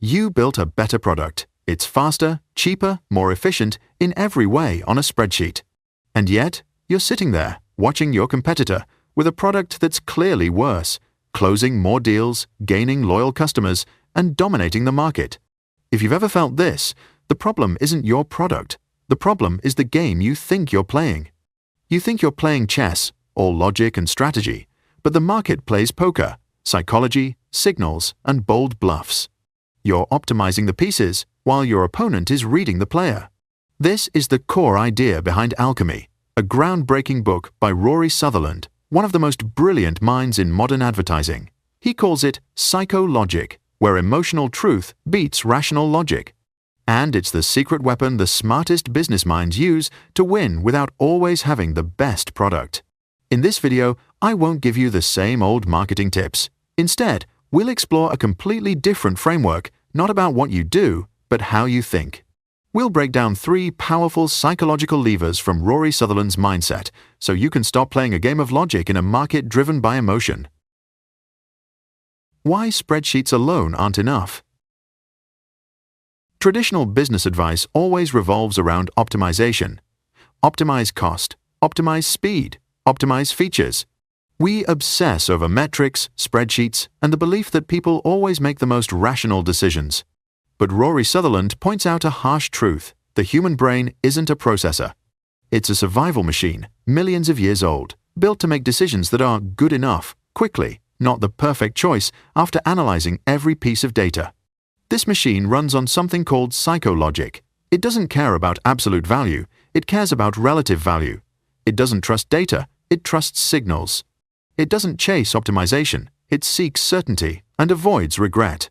You built a better product. It's faster, cheaper, more efficient in every way on a spreadsheet. And yet, you're sitting there, watching your competitor with a product that's clearly worse, closing more deals, gaining loyal customers, and dominating the market. If you've ever felt this, the problem isn't your product. The problem is the game you think you're playing. You think you're playing chess, all logic and strategy, but the market plays poker, psychology, signals, and bold bluffs. You're optimizing the pieces while your opponent is reading the player. This is the core idea behind Alchemy, a groundbreaking book by Rory Sutherland, one of the most brilliant minds in modern advertising. He calls it psychologic, where emotional truth beats rational logic. And it's the secret weapon the smartest business minds use to win without always having the best product. In this video, I won't give you the same old marketing tips. Instead, we'll explore a completely different framework, not about what you do, but how you think. We'll break down 3 powerful psychological levers from Rory Sutherland's mindset, so you can stop playing a game of logic in a market driven by emotion. Why spreadsheets alone aren't enough. Traditional business advice always revolves around optimization. Optimize cost, optimize speed, optimize features. We obsess over metrics, spreadsheets, and the belief that people always make the most rational decisions. But Rory Sutherland points out a harsh truth: the human brain isn't a processor. It's a survival machine, millions of years old, built to make decisions that are good enough, quickly, not the perfect choice after analyzing every piece of data. This machine runs on something called psychologic. It doesn't care about absolute value, it cares about relative value. It doesn't trust data, it trusts signals. It doesn't chase optimization, it seeks certainty and avoids regret.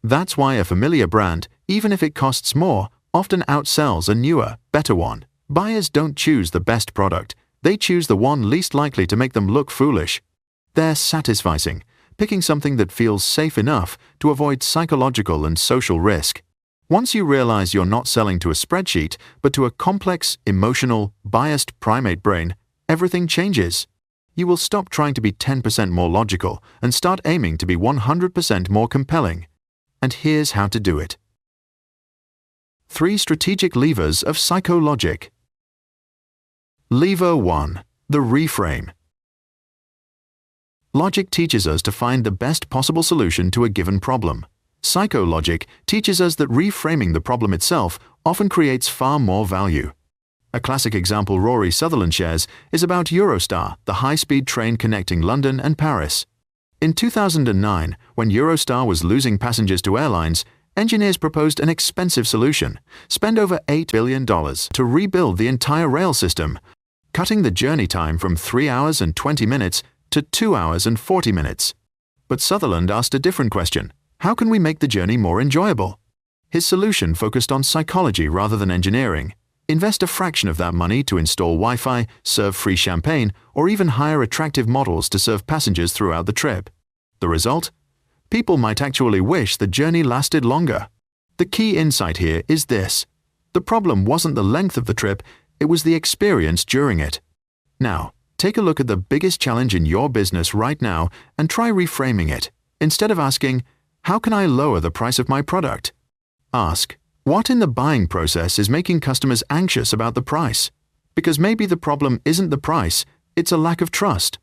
That's why a familiar brand, even if it costs more, often outsells a newer, better one. Buyers don't choose the best product, they choose the one least likely to make them look foolish. They're satisficing, picking something that feels safe enough to avoid psychological and social risk. Once you realize you're not selling to a spreadsheet, but to a complex, emotional, biased primate brain, everything changes. You will stop trying to be 10% more logical and start aiming to be 100% more compelling. And here's how to do it. 3 strategic levers of psychologic. Lever 1. The reframe. Logic teaches us to find the best possible solution to a given problem. Psychologic teaches us that reframing the problem itself often creates far more value. A classic example Rory Sutherland shares is about Eurostar, the high-speed train connecting London and Paris. In 2009, when Eurostar was losing passengers to airlines, engineers proposed an expensive solution: spend over $8 billion to rebuild the entire rail system, cutting the journey time from 3 hours and 20 minutes to 2 hours and 40 minutes. But Sutherland asked a different question: how can we make the journey more enjoyable? His solution focused on psychology rather than engineering. Invest a fraction of that money to install Wi-Fi, serve free champagne, or even hire attractive models to serve passengers throughout the trip. The result? People might actually wish the journey lasted longer. The key insight here is this: the problem wasn't the length of the trip, it was the experience during it. Now, take a look at the biggest challenge in your business right now and try reframing it. Instead of asking, "How can I lower the price of my product?" ask, "What in the buying process is making customers anxious about the price?" Because maybe the problem isn't the price, it's a lack of trust.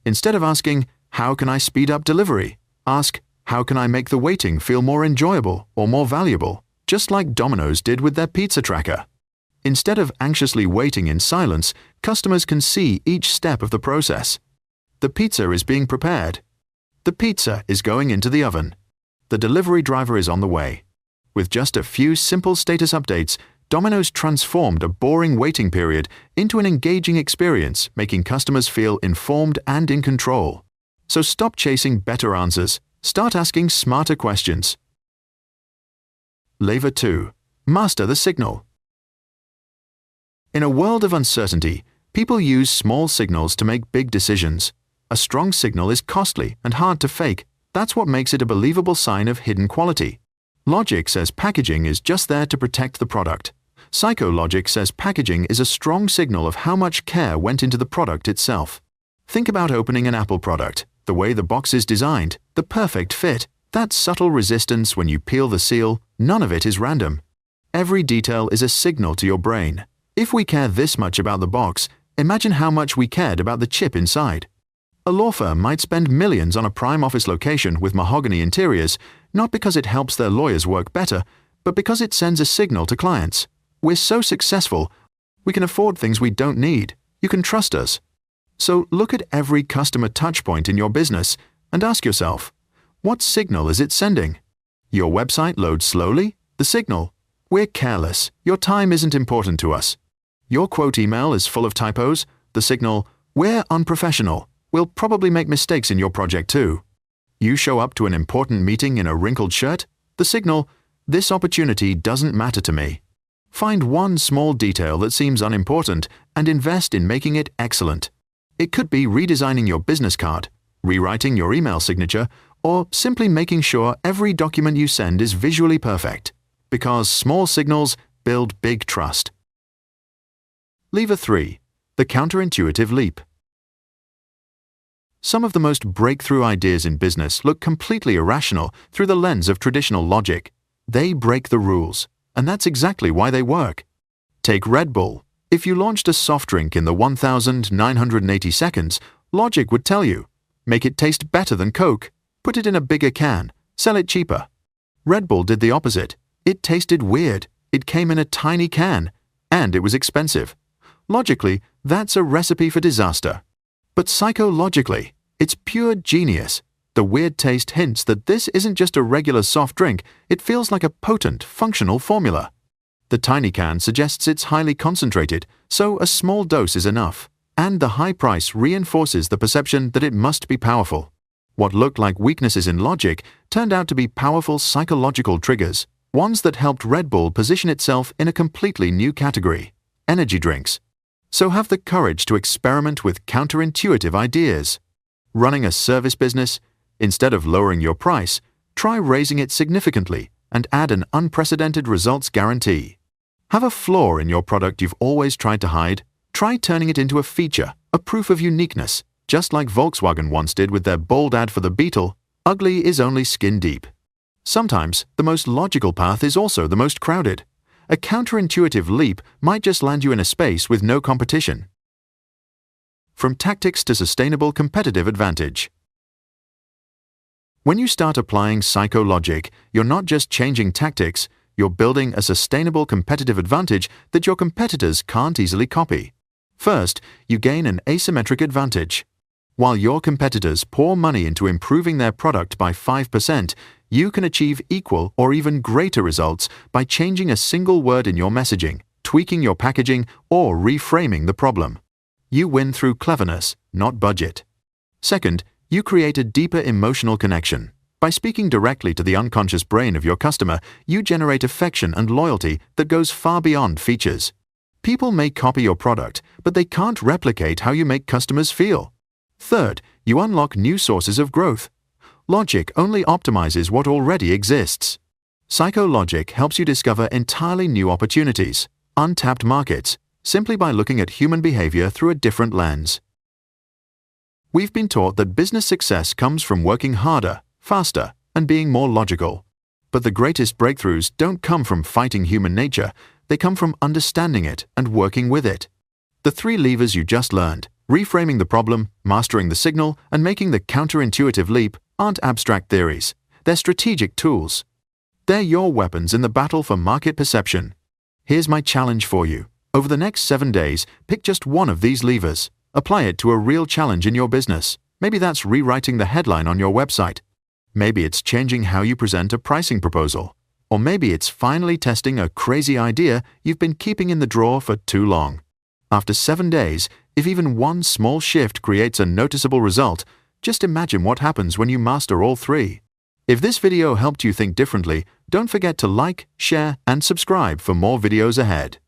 Instead of asking, "How can I speed up delivery?" ask, "How can I make the waiting feel more enjoyable or more valuable?" Just like Domino's did with their pizza tracker. Instead of anxiously waiting in silence, customers can see each step of the process. The pizza is being prepared. The pizza is going into the oven. The delivery driver is on the way. With just a few simple status updates, Domino's transformed a boring waiting period into an engaging experience, making customers feel informed and in control. So stop chasing better answers. Start asking smarter questions. Lever 2. Master the signal. In a world of uncertainty, people use small signals to make big decisions. A strong signal is costly and hard to fake. That's what makes it a believable sign of hidden quality. Logic says packaging is just there to protect the product. Psychologic says packaging is a strong signal of how much care went into the product itself. Think about opening an Apple product. The way the box is designed, the perfect fit, That subtle resistance when you peel the seal, none of it is random. Every detail is a signal to your brain. If we care this much about the box, imagine how much we cared about the chip inside. A law firm might spend millions on a prime office location with mahogany interiors, not because it helps their lawyers work better, but because it sends a signal to clients. We're so successful, we can afford things we don't need. You can trust us. So look at every customer touchpoint in your business and ask yourself, what signal is it sending? Your website loads slowly? The signal, we're careless, your time isn't important to us. Your quote email is full of typos? The signal, we're unprofessional. We'll probably make mistakes in your project too. You show up to an important meeting in a wrinkled shirt? The signal, this opportunity doesn't matter to me. Find one small detail that seems unimportant and invest in making it excellent. It could be redesigning your business card, rewriting your email signature, or simply making sure every document you send is visually perfect. Because small signals build big trust. Lever 3. The counterintuitive leap. Some of the most breakthrough ideas in business look completely irrational through the lens of traditional logic. They break the rules, and that's exactly why they work. Take Red Bull. If you launched a soft drink in the 1,980 seconds, logic would tell you, make it taste better than Coke, put it in a bigger can, sell it cheaper. Red Bull did the opposite. It tasted weird, it came in a tiny can, and it was expensive. Logically, that's a recipe for disaster. But psychologically, it's pure genius. The weird taste hints that this isn't just a regular soft drink, it feels like a potent, functional formula. The tiny can suggests it's highly concentrated, so a small dose is enough. And the high price reinforces the perception that it must be powerful. What looked like weaknesses in logic turned out to be powerful psychological triggers, ones that helped Red Bull position itself in a completely new category: energy drinks. So have the courage to experiment with counterintuitive ideas. Running a service business? Instead of lowering your price, try raising it significantly and add an unprecedented results guarantee. Have a flaw in your product you've always tried to hide? Try turning it into a feature, a proof of uniqueness. Just like Volkswagen once did with their bold ad for the Beetle, ugly is only skin deep. Sometimes, the most logical path is also the most crowded. A counterintuitive leap might just land you in a space with no competition. From tactics to sustainable competitive advantage. When you start applying psychologic, you're not just changing tactics, you're building a sustainable competitive advantage that your competitors can't easily copy. First, you gain an asymmetric advantage. While your competitors pour money into improving their product by 5%, you can achieve equal or even greater results by changing a single word in your messaging, tweaking your packaging, or reframing the problem. You win through cleverness, not budget. Second, you create a deeper emotional connection. By speaking directly to the unconscious brain of your customer, you generate affection and loyalty that goes far beyond features. People may copy your product, but they can't replicate how you make customers feel. Third, you unlock new sources of growth. Logic only optimizes what already exists. Psychologic helps you discover entirely new opportunities, untapped markets, simply by looking at human behavior through a different lens. We've been taught that business success comes from working harder, faster, and being more logical. But the greatest breakthroughs don't come from fighting human nature, they come from understanding it and working with it. The 3 levers you just learned, reframing the problem, mastering the signal, and making the counterintuitive leap, aren't abstract theories. They're strategic tools. They're your weapons in the battle for market perception. Here's my challenge for you. Over the next 7 days, pick just one of these levers. Apply it to a real challenge in your business. Maybe that's rewriting the headline on your website. Maybe it's changing how you present a pricing proposal. Or maybe it's finally testing a crazy idea you've been keeping in the drawer for too long. After 7 days, if even one small shift creates a noticeable result, just imagine what happens when you master all 3. If this video helped you think differently, don't forget to like, share, and subscribe for more videos ahead.